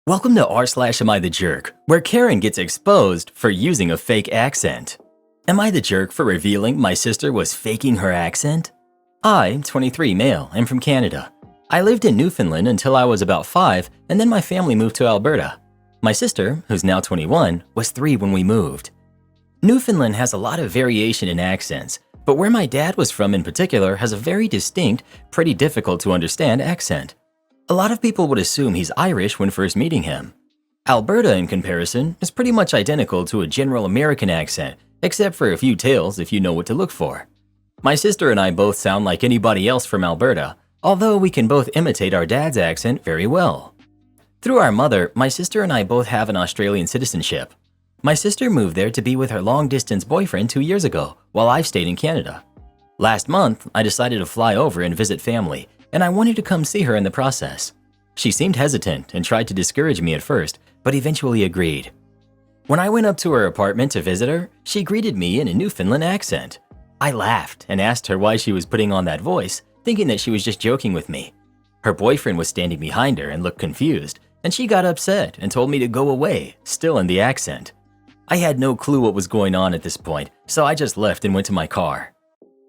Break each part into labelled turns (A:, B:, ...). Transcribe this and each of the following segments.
A: Welcome to r/Am I the Jerk, where Karen gets exposed for using a fake accent. Am I the jerk for revealing my sister was faking her accent? I'm 23, male, and from Canada. I lived in Newfoundland until I was about 5, and then my family moved to Alberta. My sister, who's now 21, was 3 when we moved. Newfoundland has a lot of variation in accents, but where my dad was from in particular has a very distinct, pretty difficult to understand accent. A lot of people would assume he's Irish when first meeting him. Alberta, in comparison, is pretty much identical to a general American accent, except for a few tails if you know what to look for. My sister and I both sound like anybody else from Alberta, although we can both imitate our dad's accent very well. Through our mother, my sister and I both have an Australian citizenship. My sister moved there to be with her long-distance boyfriend 2 years ago, while I've stayed in Canada. Last month, I decided to fly over and visit family, and I wanted to come see her in the process. She seemed hesitant and tried to discourage me at first, but eventually agreed. When I went up to her apartment to visit her, she greeted me in a Newfoundland accent. I laughed and asked her why she was putting on that voice, thinking that she was just joking with me. Her boyfriend was standing behind her and looked confused, and she got upset and told me to go away, still in the accent. I had no clue what was going on at this point, so I just left and went to my car.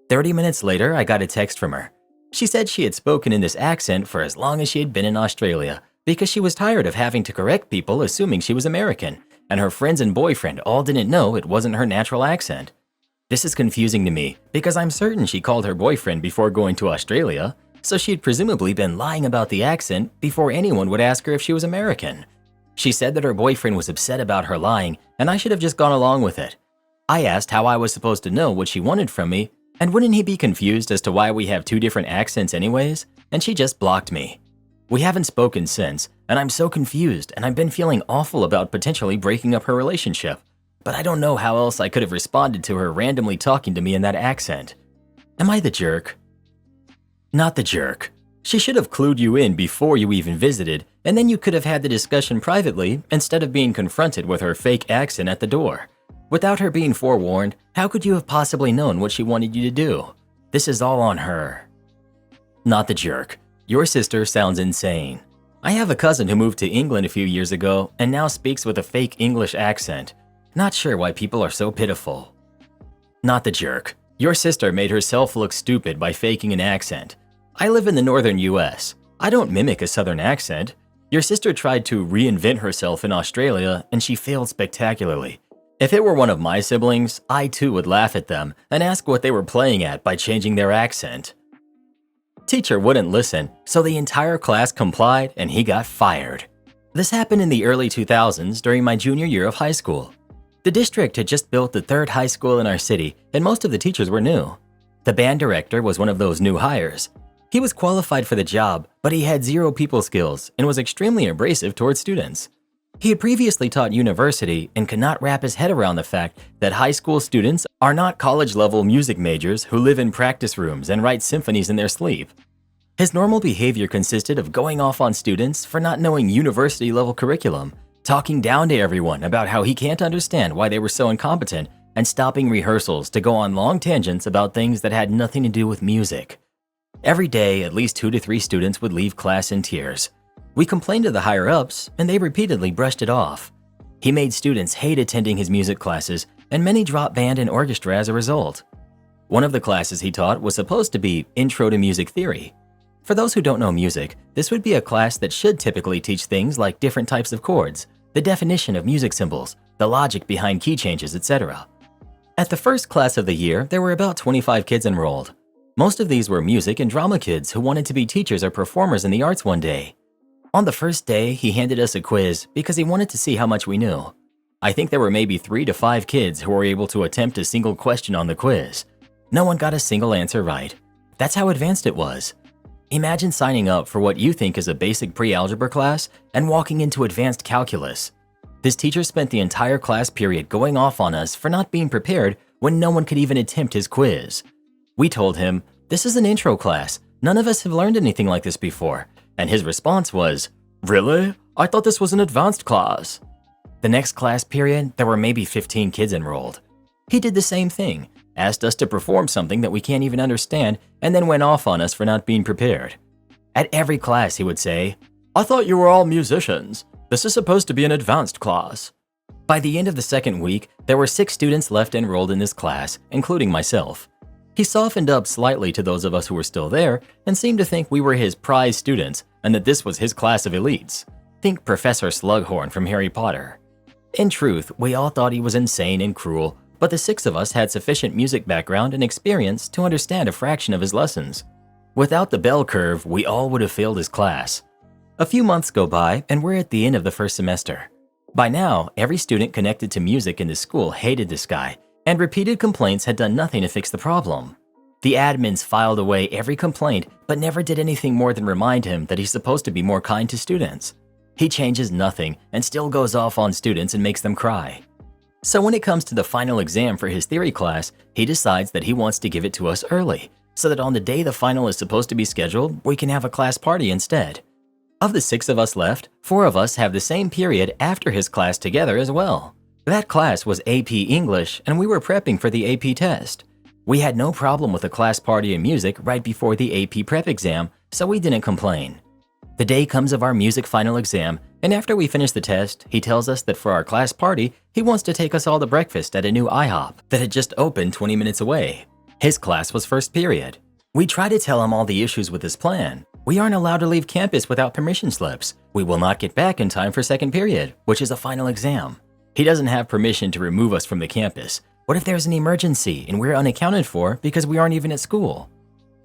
A: 30 minutes later, I got a text from her. She said she had spoken in this accent for as long as she had been in Australia because she was tired of having to correct people assuming she was American, and her friends and boyfriend all didn't know it wasn't her natural accent. This is confusing to me because I'm certain she called her boyfriend before going to Australia, so she'd presumably been lying about the accent before anyone would ask her if she was American. She said that her boyfriend was upset about her lying and I should have just gone along with it. I asked how I was supposed to know what she wanted from me, and wouldn't he be confused as to why we have 2 different accents anyways? And she just blocked me. We haven't spoken since, and I'm so confused and I've been feeling awful about potentially breaking up her relationship. But I don't know how else I could have responded to her randomly talking to me in that accent. Am I the jerk? Not the jerk. She should have clued you in before you even visited, and then you could have had the discussion privately instead of being confronted with her fake accent at the door. Without her being forewarned, how could you have possibly known what she wanted you to do? This is all on her. Not the jerk. Your sister sounds insane. I have a cousin who moved to England a few years ago and now speaks with a fake English accent. Not sure why people are so pitiful. Not the jerk. Your sister made herself look stupid by faking an accent. I live in the northern US. I don't mimic a southern accent. Your sister tried to reinvent herself in Australia and she failed spectacularly. If it were one of my siblings, I too would laugh at them and ask what they were playing at by changing their accent. Teacher wouldn't listen, so the entire class complied and he got fired. This happened in the early 2000s during my junior year of high school. The district had just built the 3rd high school in our city and most of the teachers were new. The band director was one of those new hires. He was qualified for the job, but he had 0 people skills and was extremely abrasive towards students. He had previously taught university and could not wrap his head around the fact that high school students are not college-level music majors who live in practice rooms and write symphonies in their sleep. His normal behavior consisted of going off on students for not knowing university-level curriculum, talking down to everyone about how he can't understand why they were so incompetent, and stopping rehearsals to go on long tangents about things that had nothing to do with music. Every day, at least 2 to 3 students would leave class in tears. We complained to the higher-ups, and they repeatedly brushed it off. He made students hate attending his music classes, and many dropped band and orchestra as a result. One of the classes he taught was supposed to be Intro to Music Theory. For those who don't know music, this would be a class that should typically teach things like different types of chords, the definition of music symbols, the logic behind key changes, etc. At the first class of the year, there were about 25 kids enrolled. Most of these were music and drama kids who wanted to be teachers or performers in the arts one day. On the first day, he handed us a quiz because he wanted to see how much we knew. I think there were maybe 3 to 5 kids who were able to attempt a single question on the quiz. No one got a single answer right. That's how advanced it was. Imagine signing up for what you think is a basic pre-algebra class and walking into advanced calculus. This teacher spent the entire class period going off on us for not being prepared when no one could even attempt his quiz. We told him, "This is an intro class. None of us have learned anything like this before." And his response was, "Really? I thought this was an advanced class." The next class period, there were maybe 15 kids enrolled. He did the same thing, asked us to perform something that we can't even understand, and then went off on us for not being prepared. At every class, he would say, "I thought you were all musicians." This is supposed to be an advanced class. By the end of the second week, there were 6 students left enrolled in this class, including myself. He softened up slightly to those of us who were still there and seemed to think we were his prize students and that this was his class of elites. Think Professor Slughorn from Harry Potter. In truth, we all thought he was insane and cruel, but the 6 of us had sufficient music background and experience to understand a fraction of his lessons. Without the bell curve, we all would have failed his class. A few months go by and we're at the end of the first semester. By now, every student connected to music in the school hated this guy, and repeated complaints had done nothing to fix the problem. The admins filed away every complaint, but never did anything more than remind him that he's supposed to be more kind to students. He changes nothing and still goes off on students and makes them cry. So when it comes to the final exam for his theory class, he decides that he wants to give it to us early, so that on the day the final is supposed to be scheduled, we can have a class party instead. Of the 6 of us left, 4 of us have the same period after his class together as well. That class was AP English, and we were prepping for the AP test. We had no problem with a class party in music right before the AP prep exam, so we didn't complain. The day comes of our music final exam, and after we finish the test, he tells us that for our class party, he wants to take us all to breakfast at a new IHOP that had just opened 20 minutes away. His class was first period. We try to tell him all the issues with his plan. We aren't allowed to leave campus without permission slips. We will not get back in time for second period, which is a final exam. He doesn't have permission to remove us from the campus. What if there's an emergency and we're unaccounted for because we aren't even at school?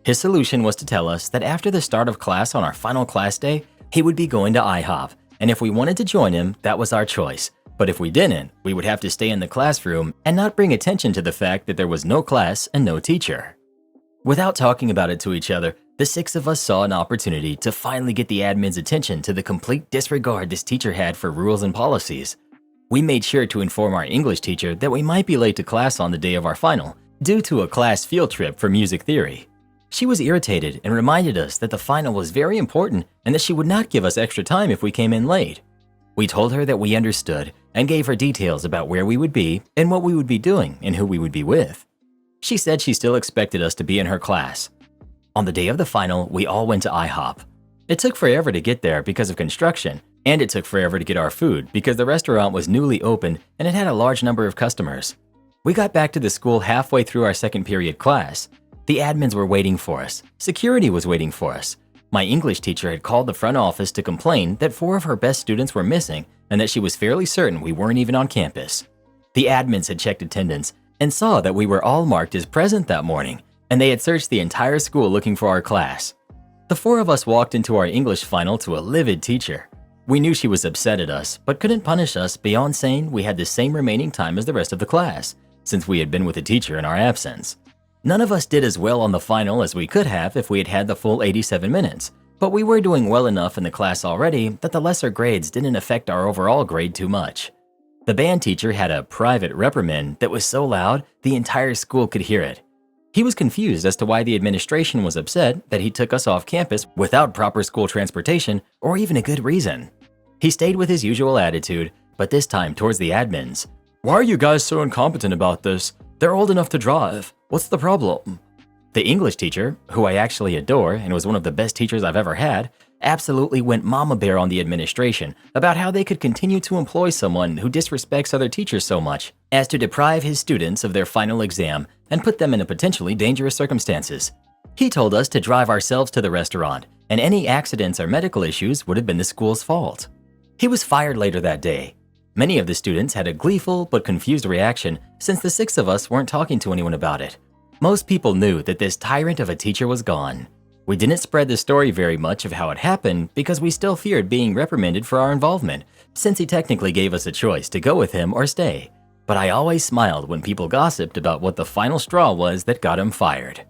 A: His solution was to tell us that after the start of class on our final class day, he would be going to IHOP, and if we wanted to join him, that was our choice. But if we didn't, we would have to stay in the classroom and not bring attention to the fact that there was no class and no teacher. Without talking about it to each other, the 6 of us saw an opportunity to finally get the admin's attention to the complete disregard this teacher had for rules and policies. We made sure to inform our English teacher that we might be late to class on the day of our final, due to a class field trip for music theory. She was irritated and reminded us that the final was very important and that she would not give us extra time if we came in late. We told her that we understood and gave her details about where we would be and what we would be doing and who we would be with. She said she still expected us to be in her class. On the day of the final, we all went to IHOP. It took forever to get there because of construction, and it took forever to get our food because the restaurant was newly opened and it had a large number of customers. We got back to the school halfway through our second period class. The admins were waiting for us. Security was waiting for us. My English teacher had called the front office to complain that 4 of her best students were missing and that she was fairly certain we weren't even on campus. The admins had checked attendance and saw that we were all marked as present that morning, and they had searched the entire school looking for our class. The 4 of us walked into our English final to a livid teacher. We knew she was upset at us, but couldn't punish us beyond saying we had the same remaining time as the rest of the class, since we had been with the teacher in our absence. None of us did as well on the final as we could have if we had had the full 87 minutes, but we were doing well enough in the class already that the lesser grades didn't affect our overall grade too much. The band teacher had a private reprimand that was so loud the entire school could hear it. He was confused as to why the administration was upset that he took us off campus without proper school transportation or even a good reason. He stayed with his usual attitude, but this time towards the admins. "Why are you guys so incompetent about this? They're old enough to drive. What's the problem?" The English teacher, who I actually adore and was one of the best teachers I've ever had, absolutely went mama bear on the administration about how they could continue to employ someone who disrespects other teachers so much as to deprive his students of their final exam and put them in potentially dangerous circumstances. He told us to drive ourselves to the restaurant, and any accidents or medical issues would have been the school's fault. He was fired later that day. Many of the students had a gleeful but confused reaction since the 6 of us weren't talking to anyone about it. Most people knew that this tyrant of a teacher was gone. We didn't spread the story very much of how it happened because we still feared being reprimanded for our involvement, since he technically gave us a choice to go with him or stay. But I always smiled when people gossiped about what the final straw was that got him fired.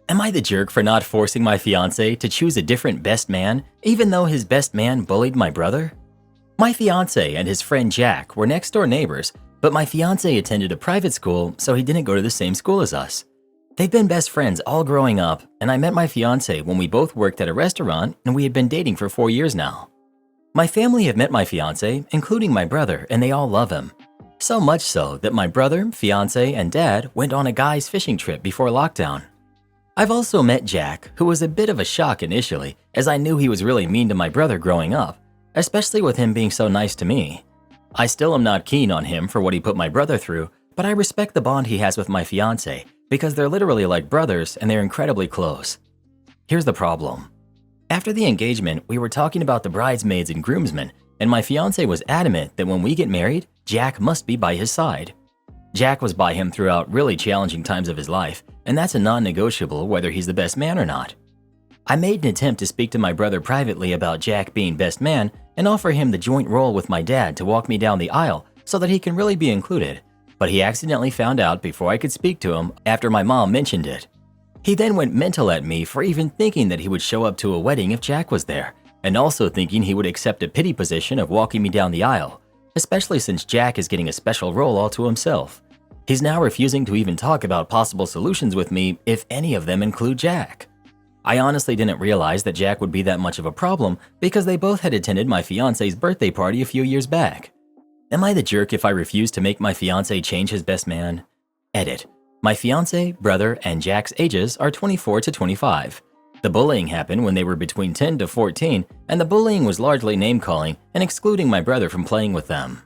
A: Am I the jerk for not forcing my fiancé to choose a different best man, even though his best man bullied my brother? My fiancé and his friend Jack were next door neighbors, but my fiancé attended a private school, so he didn't go to the same school as us. They've been best friends all growing up, and I met my fiancé when we both worked at a restaurant and we had been dating for 4 years now. My family have met my fiancé, including my brother, and they all love him. So much so that my brother, fiancé, and dad went on a guy's fishing trip before lockdown. I've also met Jack, who was a bit of a shock initially, as I knew he was really mean to my brother growing up, especially with him being so nice to me. I still am not keen on him for what he put my brother through, but I respect the bond he has with my fiancé because they're literally like brothers and they're incredibly close. Here's the problem. After the engagement, we were talking about the bridesmaids and groomsmen, and my fiancé was adamant that when we get married, Jack must be by his side. Jack was by him throughout really challenging times of his life, and that's a non-negotiable whether he's the best man or not. I made an attempt to speak to my brother privately about Jack being best man and offer him the joint role with my dad to walk me down the aisle so that he can really be included, but he accidentally found out before I could speak to him after my mom mentioned it. He then went mental at me for even thinking that he would show up to a wedding if Jack was there, and also thinking he would accept a pity position of walking me down the aisle, especially since Jack is getting a special role all to himself. He's now refusing to even talk about possible solutions with me if any of them include Jack. I honestly didn't realize that Jack would be that much of a problem because they both had attended my fiancé's birthday party a few years back. Am I the jerk if I refuse to make my fiancé change his best man? Edit. My fiancé, brother, and Jack's ages are 24 to 25. The bullying happened when they were between 10 to 14, and the bullying was largely name-calling and excluding my brother from playing with them.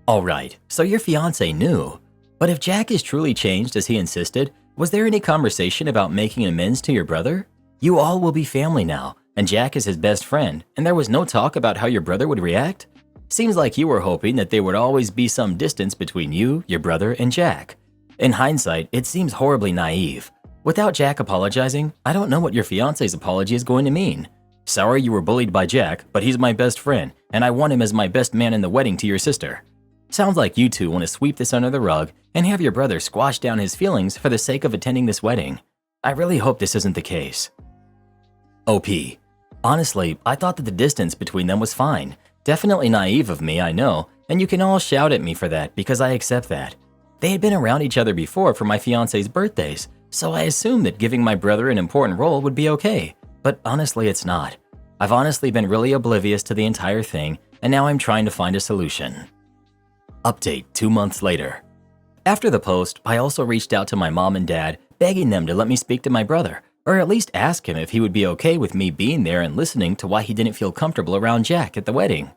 A: Alright, so your fiancé knew. But if Jack is truly changed as he insisted, was there any conversation about making amends to your brother? You all will be family now, and Jack is his best friend, and there was no talk about how your brother would react? Seems like you were hoping that there would always be some distance between you, your brother, and Jack. In hindsight, it seems horribly naive. Without Jack apologizing, I don't know what your fiancé's apology is going to mean. Sorry you were bullied by Jack, but he's my best friend, and I want him as my best man in the wedding to your sister. Sounds like you two want to sweep this under the rug and have your brother squash down his feelings for the sake of attending this wedding. I really hope this isn't the case. OP. Honestly, I thought that the distance between them was fine. Definitely naive of me, I know, and you can all shout at me for that because I accept that. They had been around each other before for my fiancé's birthdays, so I assumed that giving my brother an important role would be okay, but honestly it's not. I've honestly been really oblivious to the entire thing, and now I'm trying to find a solution. Update 2 months later. After the post, I also reached out to my mom and dad, begging them to let me speak to my brother, or at least ask him if he would be okay with me being there and listening to why he didn't feel comfortable around Jack at the wedding.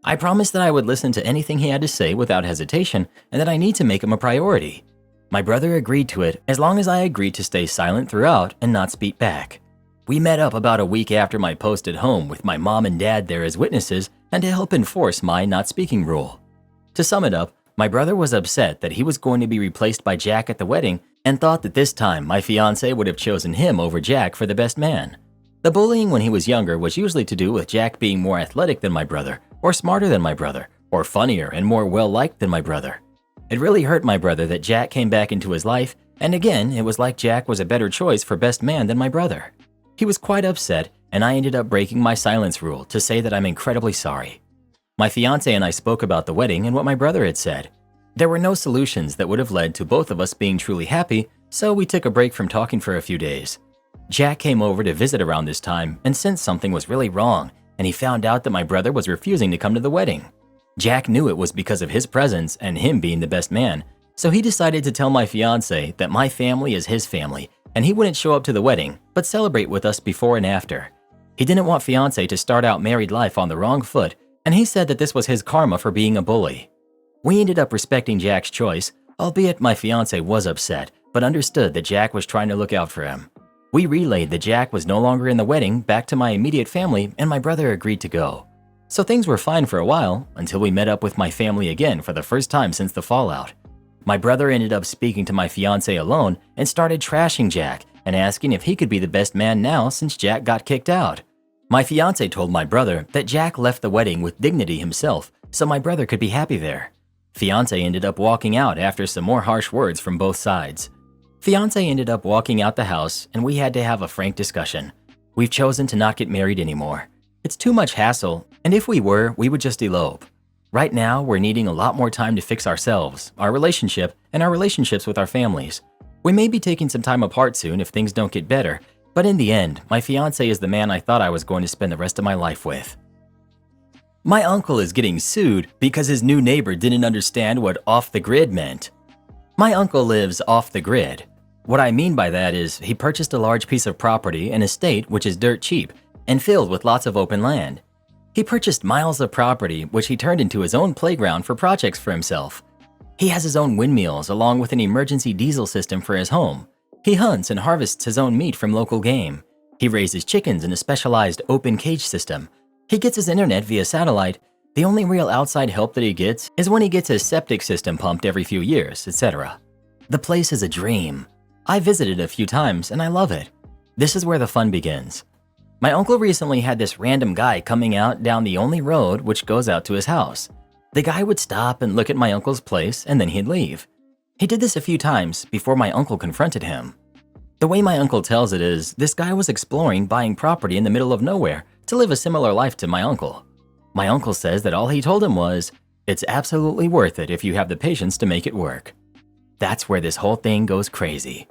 A: I promised that I would listen to anything he had to say without hesitation and that I need to make him a priority. My brother agreed to it as long as I agreed to stay silent throughout and not speak back. We met up about a week after my post at home with my mom and dad there as witnesses and to help enforce my not speaking rule. To sum it up, my brother was upset that he was going to be replaced by Jack at the wedding and thought that this time my fiancé would have chosen him over Jack for the best man. The bullying when he was younger was usually to do with Jack being more athletic than my brother, or smarter than my brother, or funnier and more well-liked than my brother. It really hurt my brother that Jack came back into his life, and again, it was like Jack was a better choice for best man than my brother. He was quite upset, and I ended up breaking my silence rule to say that I'm incredibly sorry. My fiancé and I spoke about the wedding and what my brother had said. There were no solutions that would have led to both of us being truly happy, so we took a break from talking for a few days. Jack came over to visit around this time and sensed something was really wrong, and he found out that my brother was refusing to come to the wedding. Jack knew it was because of his presence and him being the best man, so he decided to tell my fiancé that my family is his family and he wouldn't show up to the wedding, but celebrate with us before and after. He didn't want fiancé to start out married life on the wrong foot, and he said that this was his karma for being a bully. We ended up respecting Jack's choice, albeit my fiancé was upset, but understood that Jack was trying to look out for him. We relayed that Jack was no longer in the wedding back to my immediate family, and my brother agreed to go. So things were fine for a while, until we met up with my family again for the first time since the fallout. My brother ended up speaking to my fiancé alone and started trashing Jack and asking if he could be the best man now since Jack got kicked out. My fiancé told my brother that Jack left the wedding with dignity himself, so my brother could be happy there. Fiancé ended up walking out after some more harsh words from both sides. Fiancé ended up walking out the house, and we had to have a frank discussion. We've chosen to not get married anymore. It's too much hassle, and if we were, we would just elope. Right now, we're needing a lot more time to fix ourselves, our relationship, and our relationships with our families. We may be taking some time apart soon if things don't get better, but in the end, my fiancé is the man I thought I was going to spend the rest of my life with. My uncle is getting sued because his new neighbor didn't understand what off the grid meant. My uncle lives off the grid. What I mean by that is he purchased a large piece of property, an estate which is dirt cheap, and filled with lots of open land. He purchased miles of property, which he turned into his own playground for projects for himself. He has his own windmills along with an emergency diesel system for his home. He hunts and harvests his own meat from local game. He raises chickens in a specialized open cage system. He gets his internet via satellite. The only real outside help that he gets is when he gets his septic system pumped every few years, etc. The place is a dream. I visited a few times and I love it. This is where the fun begins. My uncle recently had this random guy coming out down the only road which goes out to his house. The guy would stop and look at my uncle's place and then he'd leave. He did this a few times before my uncle confronted him. The way my uncle tells it is, this guy was exploring buying property in the middle of nowhere to live a similar life to my uncle. My uncle says that all he told him was, "It's absolutely worth it if you have the patience to make it work." That's where this whole thing goes crazy.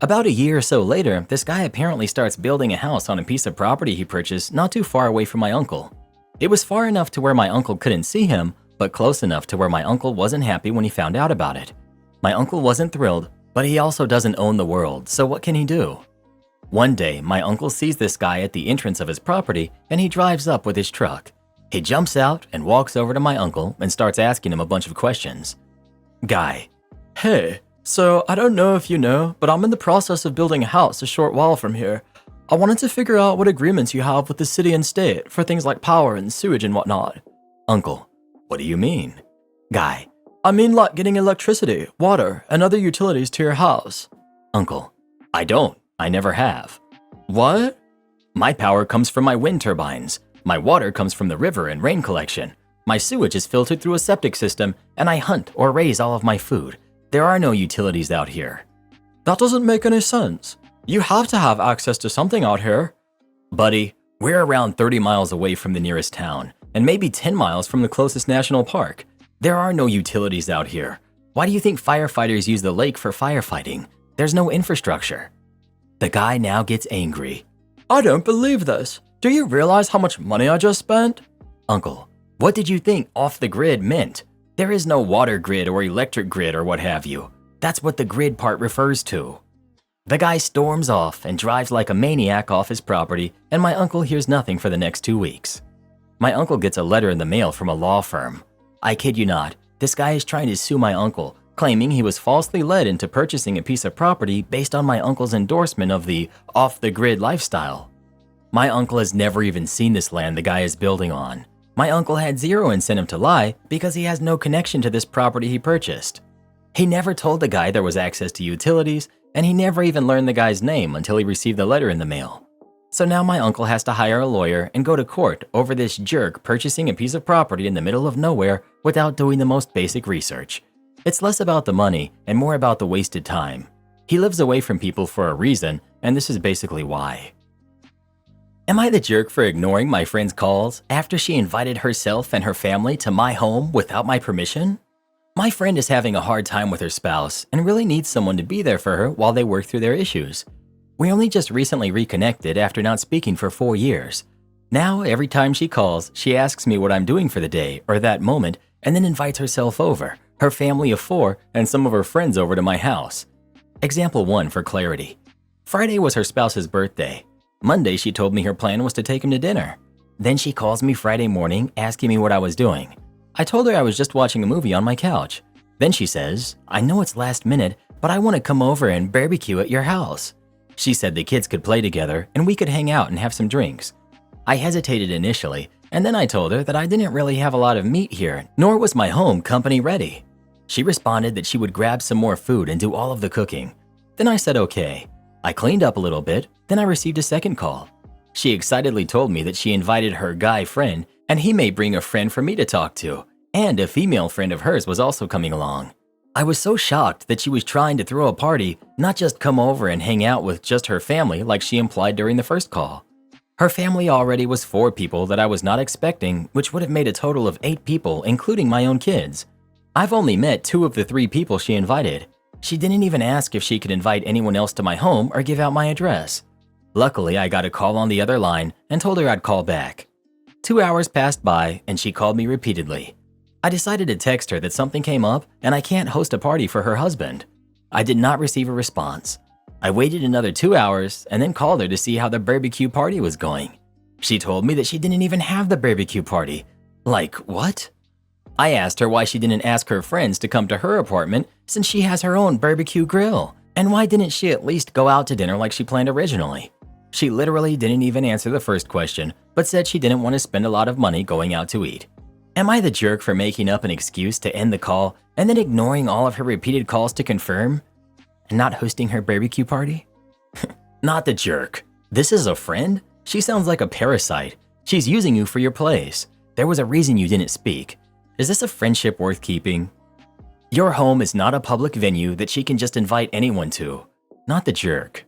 A: About a year or so later, this guy apparently starts building a house on a piece of property he purchased not too far away from my uncle. It was far enough to where my uncle couldn't see him, but close enough to where my uncle wasn't happy when he found out about it. My uncle wasn't thrilled, but he also doesn't own the world, so what can he do? One day, my uncle sees this guy at the entrance of his property and he drives up with his truck. He jumps out and walks over to my uncle and starts asking him a bunch of questions. Guy: "Hey, so I don't know if you know, but I'm in the process of building a house a short while from here. I wanted to figure out what agreements you have with the city and state for things like power and sewage and whatnot." Uncle: "What do you mean?" Guy: "I mean like getting electricity, water, and other utilities to your house." Uncle: "I don't. I never have." "What?" "My power comes from my wind turbines. My water comes from the river and rain collection. My sewage is filtered through a septic system, and I hunt or raise all of my food. There are no utilities out here." "That doesn't make any sense. You have to have access to something out here." "Buddy, we're around 30 miles away from the nearest town, and maybe 10 miles from the closest national park. There are no utilities out here. Why do you think firefighters use the lake for firefighting? There's no infrastructure." The guy now gets angry. "I don't believe this. Do you realize how much money I just spent?" Uncle: "What did you think off the grid meant? There is no water grid or electric grid or what have you. That's what the grid part refers to." The guy storms off and drives like a maniac off his property, and my uncle hears nothing for the next 2 weeks. My uncle gets a letter in the mail from a law firm. I kid you not, this guy is trying to sue my uncle, claiming he was falsely led into purchasing a piece of property based on my uncle's endorsement of the off-the-grid lifestyle. My uncle has never even seen this land the guy is building on. My uncle had zero incentive to lie because he has no connection to this property he purchased. He never told the guy there was access to utilities, and he never even learned the guy's name until he received the letter in the mail. So now my uncle has to hire a lawyer and go to court over this jerk purchasing a piece of property in the middle of nowhere without doing the most basic research. It's less about the money and more about the wasted time. He lives away from people for a reason, and this is basically why. Am I the jerk for ignoring my friend's calls after she invited herself and her family to my home without my permission? My friend is having a hard time with her spouse and really needs someone to be there for her while they work through their issues. We only just recently reconnected after not speaking for 4 years. Now, every time she calls, she asks me what I'm doing for the day or that moment and then invites herself over, her family of 4, and some of her friends over to my house. Example 1 for clarity. Friday was her spouse's birthday. Monday, she told me her plan was to take him to dinner. Then she calls me Friday morning asking me what I was doing. I told her I was just watching a movie on my couch. Then she says, "I know it's last minute, but I want to come over and barbecue at your house." She said the kids could play together and we could hang out and have some drinks. I hesitated initially, and then I told her that I didn't really have a lot of meat here, nor was my home company ready. She responded that she would grab some more food and do all of the cooking. Then I said okay. I cleaned up a little bit, then I received a second call. She excitedly told me that she invited her guy friend and he may bring a friend for me to talk to, and a female friend of hers was also coming along. I was so shocked that she was trying to throw a party, not just come over and hang out with just her family like she implied during the first call. Her family already was 4 people that I was not expecting, which would have made a total of 8 people, including my own kids. I've only met 2 of the 3 people she invited. She didn't even ask if she could invite anyone else to my home or give out my address. Luckily, I got a call on the other line and told her I'd call back. 2 hours passed by and she called me repeatedly. I decided to text her that something came up and I can't host a party for her husband. I did not receive a response. I waited another 2 hours and then called her to see how the barbecue party was going. She told me that she didn't even have the barbecue party. Like, what? I asked her why she didn't ask her friends to come to her apartment since she has her own barbecue grill, and why didn't she at least go out to dinner like she planned originally? She literally didn't even answer the first question, but said she didn't want to spend a lot of money going out to eat. Am I the jerk for making up an excuse to end the call and then ignoring all of her repeated calls to confirm? And not hosting her barbecue party? Not the jerk. This is a friend? She sounds like a parasite. She's using you for your place. There was a reason you didn't speak. Is this a friendship worth keeping? Your home is not a public venue that she can just invite anyone to. Not the jerk.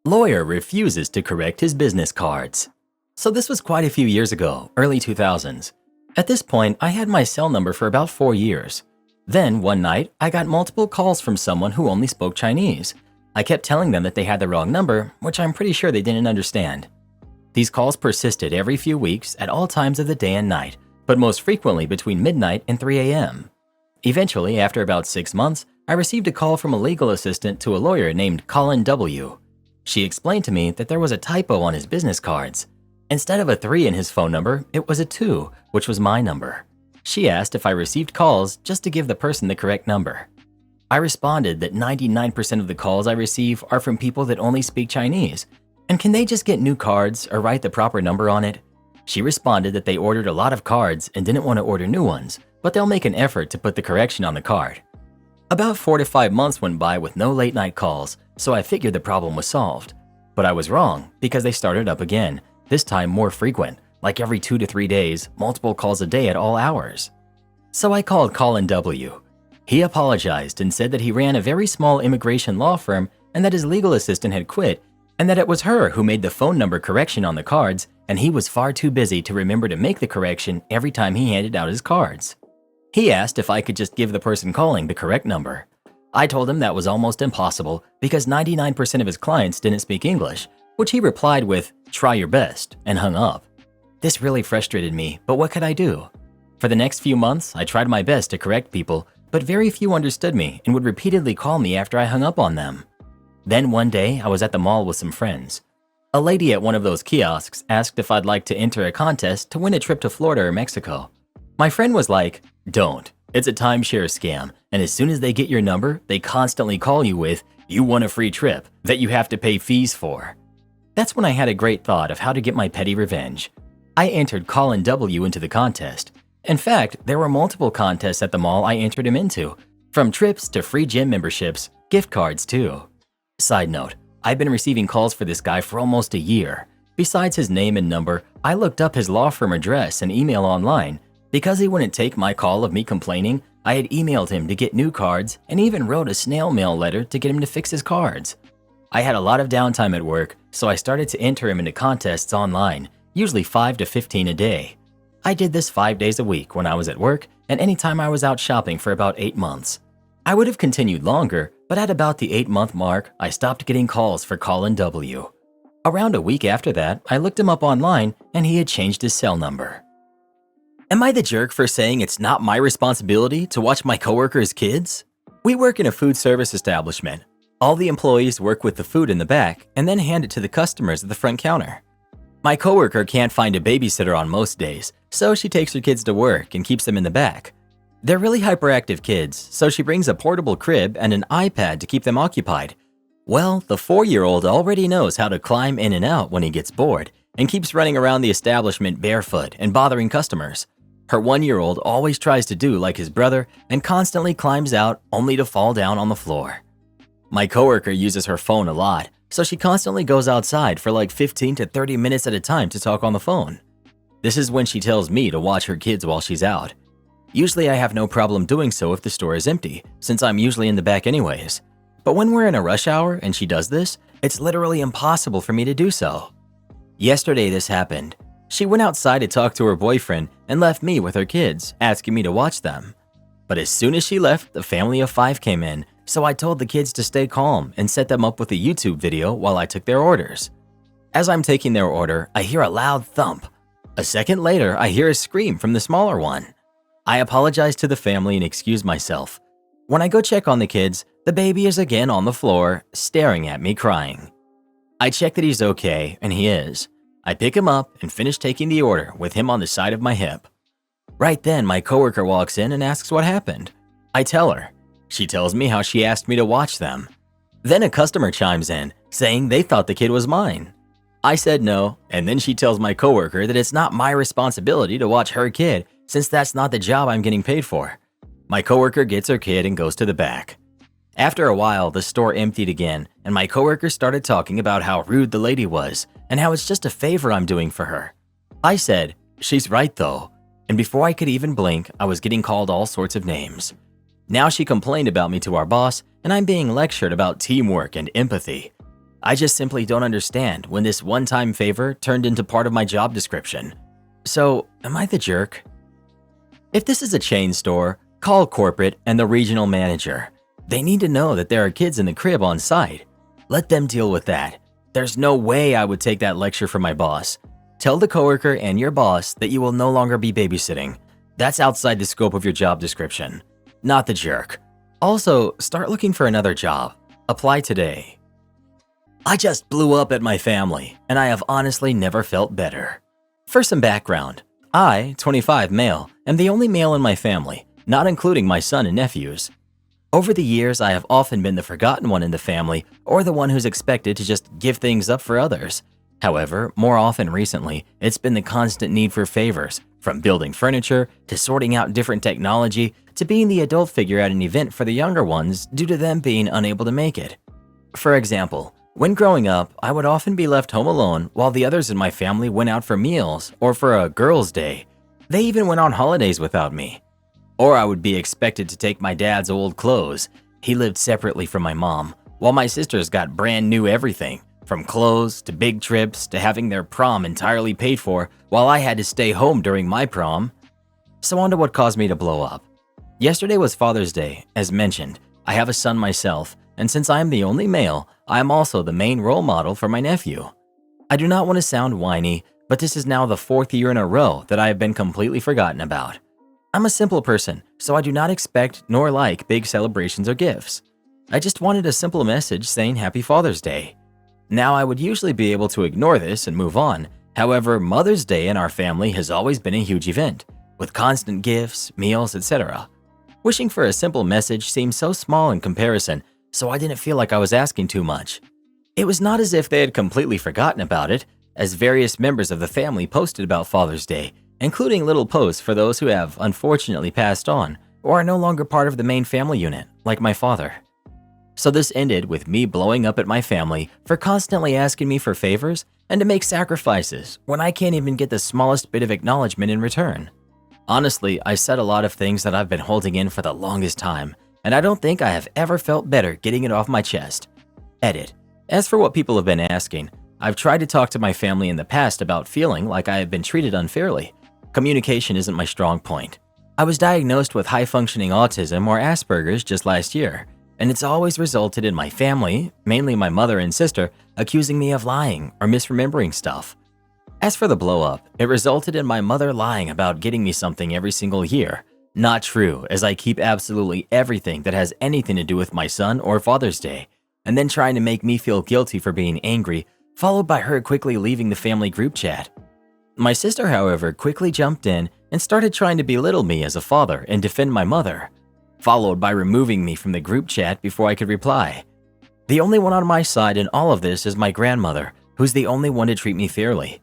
A: Lawyer refuses to correct his business cards. So this was quite a few years ago, early 2000s. At this point, I had my cell number for about 4 years. Then, one night, I got multiple calls from someone who only spoke Chinese. I kept telling them that they had the wrong number, which I'm pretty sure they didn't understand. These calls persisted every few weeks at all times of the day and night, but most frequently between midnight and 3 a.m. Eventually, after about 6 months, I received a call from a legal assistant to a lawyer named Colin W. She explained to me that there was a typo on his business cards. Instead of a 3 in his phone number, it was a 2, which was my number. She asked if I received calls just to give the person the correct number. I responded that 99% of the calls I receive are from people that only speak Chinese, and can they just get new cards or write the proper number on it? She responded that they ordered a lot of cards and didn't want to order new ones, but they'll make an effort to put the correction on the card. About 4 to 5 months went by with no late night calls, so I figured the problem was solved. But I was wrong because they started up again, this time more frequent, like every 2 to 3 days, multiple calls a day at all hours. So I called Colin W. He apologized and said that he ran a very small immigration law firm and that his legal assistant had quit, and that it was her who made the phone number correction on the cards, and he was far too busy to remember to make the correction every time he handed out his cards. He asked if I could just give the person calling the correct number. I told him that was almost impossible because 99% of his clients didn't speak English, which he replied with, "Try your best," and hung up. This really frustrated me, but what could I do? For the next few months, I tried my best to correct people, but very few understood me and would repeatedly call me after I hung up on them. Then one day, I was at the mall with some friends. A lady at one of those kiosks asked if I'd like to enter a contest to win a trip to Florida or Mexico. My friend was like, "Don't. It's a timeshare scam, and as soon as they get your number, they constantly call you with, 'You won a free trip that you have to pay fees for.'" That's when I had a great thought of how to get my petty revenge. I entered Colin W. into the contest. In fact, there were multiple contests at the mall I entered him into, from trips to free gym memberships, gift cards too. Side note, I've been receiving calls for this guy for almost a year. Besides his name and number, I looked up his law firm address and email online. Because he wouldn't take my call of me complaining, I had emailed him to get new cards and even wrote a snail mail letter to get him to fix his cards. I had a lot of downtime at work, so I started to enter him into contests online, usually 5 to 15 a day. I did this 5 days a week when I was at work and anytime I was out shopping for about 8 months. I would have continued longer, but at about the 8-month mark, I stopped getting calls for Colin W. Around a week after that, I looked him up online and he had changed his cell number. Am I the jerk for saying it's not my responsibility to watch my coworkers' kids? We work in a food service establishment. All the employees work with the food in the back and then hand it to the customers at the front counter. My coworker can't find a babysitter on most days, so she takes her kids to work and keeps them in the back. They're really hyperactive kids, so she brings a portable crib and an iPad to keep them occupied. Well, the 4-year-old already knows how to climb in and out when he gets bored and keeps running around the establishment barefoot and bothering customers. Her 1-year-old always tries to do like his brother and constantly climbs out only to fall down on the floor. My coworker uses her phone a lot, so she constantly goes outside for like 15 to 30 minutes at a time to talk on the phone. This is when she tells me to watch her kids while she's out. Usually I have no problem doing so if the store is empty, since I'm usually in the back anyways. But when we're in a rush hour and she does this, it's literally impossible for me to do so. Yesterday this happened. She went outside to talk to her boyfriend and left me with her kids, asking me to watch them. But as soon as she left, the family of 5 came in, so I told the kids to stay calm and set them up with a YouTube video while I took their orders. As I'm taking their order, I hear a loud thump. A second later, I hear a scream from the smaller one. I apologize to the family and excuse myself. When I go check on the kids, the baby is again on the floor, staring at me crying. I check that he's okay, and he is. I pick him up and finish taking the order with him on the side of my hip. Right then, my coworker walks in and asks what happened. I tell her. She tells me how she asked me to watch them. Then a customer chimes in, saying they thought the kid was mine. I said no, and then she tells my coworker that it's not my responsibility to watch her kid since that's not the job I'm getting paid for. My coworker gets her kid and goes to the back. After a while, the store emptied again, and my coworker started talking about how rude the lady was and how it's just a favor I'm doing for her. I said, she's right though, and before I could even blink, I was getting called all sorts of names. Now she complained about me to our boss, and I'm being lectured about teamwork and empathy. I just simply don't understand when this one-time favor turned into part of my job description. So, am I the jerk? If this is a chain store, call corporate and the regional manager. They need to know that there are kids in the crib on site. Let them deal with that. There's no way I would take that lecture from my boss. Tell the coworker and your boss that you will no longer be babysitting. That's outside the scope of your job description. Not the jerk. Also, start looking for another job. Apply today. I just blew up at my family, and I have honestly never felt better. For some background, I, 25 male, am the only male in my family, not including my son and nephews. Over the years, I have often been the forgotten one in the family or the one who's expected to just give things up for others. However, more often recently, it's been the constant need for favors, from building furniture to sorting out different technology to being the adult figure at an event for the younger ones due to them being unable to make it. For example, when growing up, I would often be left home alone while the others in my family went out for meals or for a girls' day. They even went on holidays without me. Or I would be expected to take my dad's old clothes. He lived separately from my mom, while my sisters got brand new everything, from clothes to big trips to having their prom entirely paid for while I had to stay home during my prom. So on to what caused me to blow up. Yesterday was Father's Day. As mentioned, I have a son myself, and since I am the only male, I am also the main role model for my nephew. I do not want to sound whiny, but this is now the 4th year in a row that I have been completely forgotten about. I'm a simple person, so I do not expect nor like big celebrations or gifts. I just wanted a simple message saying Happy Father's Day. Now, I would usually be able to ignore this and move on. However, Mother's Day in our family has always been a huge event, with constant gifts, meals, etc. Wishing for a simple message seemed so small in comparison, so I didn't feel like I was asking too much. It was not as if they had completely forgotten about it, as various members of the family posted about Father's Day, including little posts for those who have unfortunately passed on or are no longer part of the main family unit, like my father. So this ended with me blowing up at my family for constantly asking me for favors and to make sacrifices when I can't even get the smallest bit of acknowledgement in return. Honestly, I said a lot of things that I've been holding in for the longest time, and I don't think I have ever felt better getting it off my chest. Edit. As for what people have been asking, I've tried to talk to my family in the past about feeling like I have been treated unfairly. Communication isn't my strong point. I was diagnosed with high-functioning autism or Asperger's just last year, and it's always resulted in my family, mainly my mother and sister, accusing me of lying or misremembering stuff. As for the blow-up, it resulted in my mother lying about getting me something every single year. Not true, as I keep absolutely everything that has anything to do with my son or Father's Day, and then trying to make me feel guilty for being angry, followed by her quickly leaving the family group chat. My sister, however, quickly jumped in and started trying to belittle me as a father and defend my mother, followed by removing me from the group chat before I could reply. The only one on my side in all of this is my grandmother, who's the only one to treat me fairly.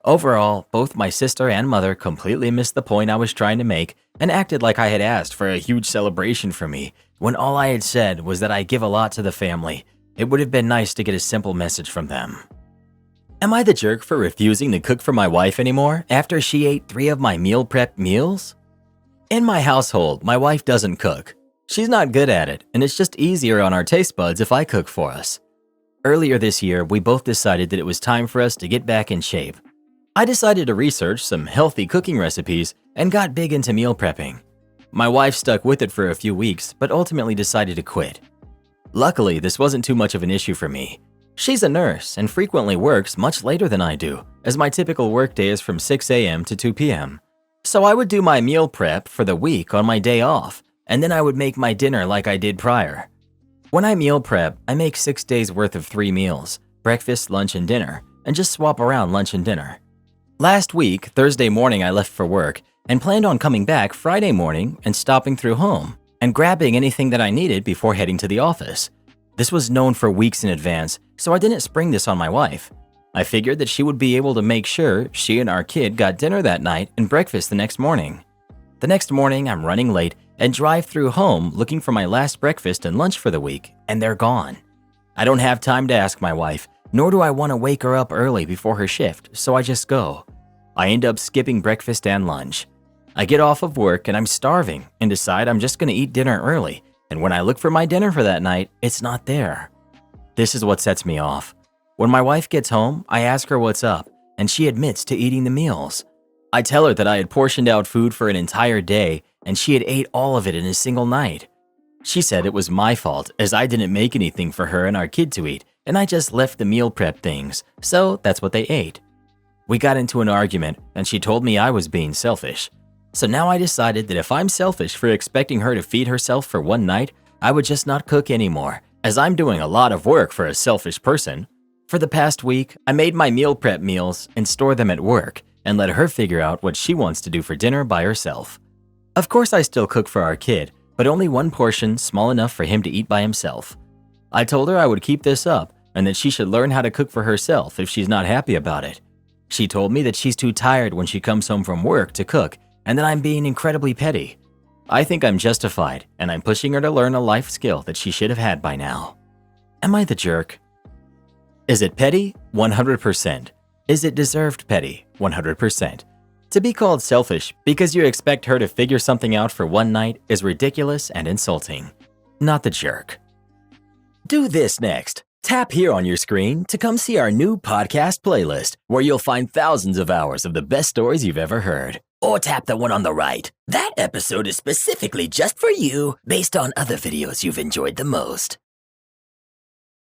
A: Overall, both my sister and mother completely missed the point I was trying to make and acted like I had asked for a huge celebration for me, when all I had said was that I give a lot to the family. It would have been nice to get a simple message from them. Am I the jerk for refusing to cook for my wife anymore after she ate 3 of my meal prep meals? In my household, my wife doesn't cook. She's not good at it, and it's just easier on our taste buds if I cook for us. Earlier this year, we both decided that it was time for us to get back in shape. I decided to research some healthy cooking recipes and got big into meal prepping. My wife stuck with it for a few weeks, but ultimately decided to quit. Luckily, this wasn't too much of an issue for me. She's a nurse and frequently works much later than I do, as my typical workday is from 6 a.m. to 2 p.m. So I would do my meal prep for the week on my day off, and then I would make my dinner like I did prior. When I meal prep, I make 6 days worth of 3 meals, breakfast, lunch, and dinner, and just swap around lunch and dinner. Last week, Thursday morning, I left for work and planned on coming back Friday morning and stopping through home and grabbing anything that I needed before heading to the office. This was known for weeks in advance, so I didn't spring this on my wife. I figured that she would be able to make sure she and our kid got dinner that night and breakfast the next morning. The next morning, I'm running late and drive through home looking for my last breakfast and lunch for the week, and they're gone. I don't have time to ask my wife, nor do I want to wake her up early before her shift, so I just go. I end up skipping breakfast and lunch. I get off of work and I'm starving and decide I'm just going to eat dinner early, and when I look for my dinner for that night, it's not there. This is what sets me off. When my wife gets home, I ask her what's up, and she admits to eating the meals. I tell her that I had portioned out food for an entire day and she had ate all of it in a single night. She said it was my fault as I didn't make anything for her and our kid to eat, and I just left the meal prep things, so that's what they ate. We got into an argument and she told me I was being selfish. So now I decided that if I'm selfish for expecting her to feed herself for one night, I would just not cook anymore, as I'm doing a lot of work for a selfish person. For the past week, I made my meal prep meals and store them at work and let her figure out what she wants to do for dinner by herself. Of course, I still cook for our kid, but only one portion small enough for him to eat by himself. I told her I would keep this up and that she should learn how to cook for herself if she's not happy about it. She told me that she's too tired when she comes home from work to cook and that I'm being incredibly petty. I think I'm justified, and I'm pushing her to learn a life skill that she should have had by now. Am I the jerk? Is it petty? 100%. Is it deserved petty? 100%. To be called selfish because you expect her to figure something out for one night is ridiculous and insulting. Not the jerk. Do this next. Tap here on your screen to come see our new podcast playlist, where you'll find thousands of hours of the best stories you've ever heard. Or tap the one on the right. That episode is specifically just for you, based on other videos you've enjoyed the most.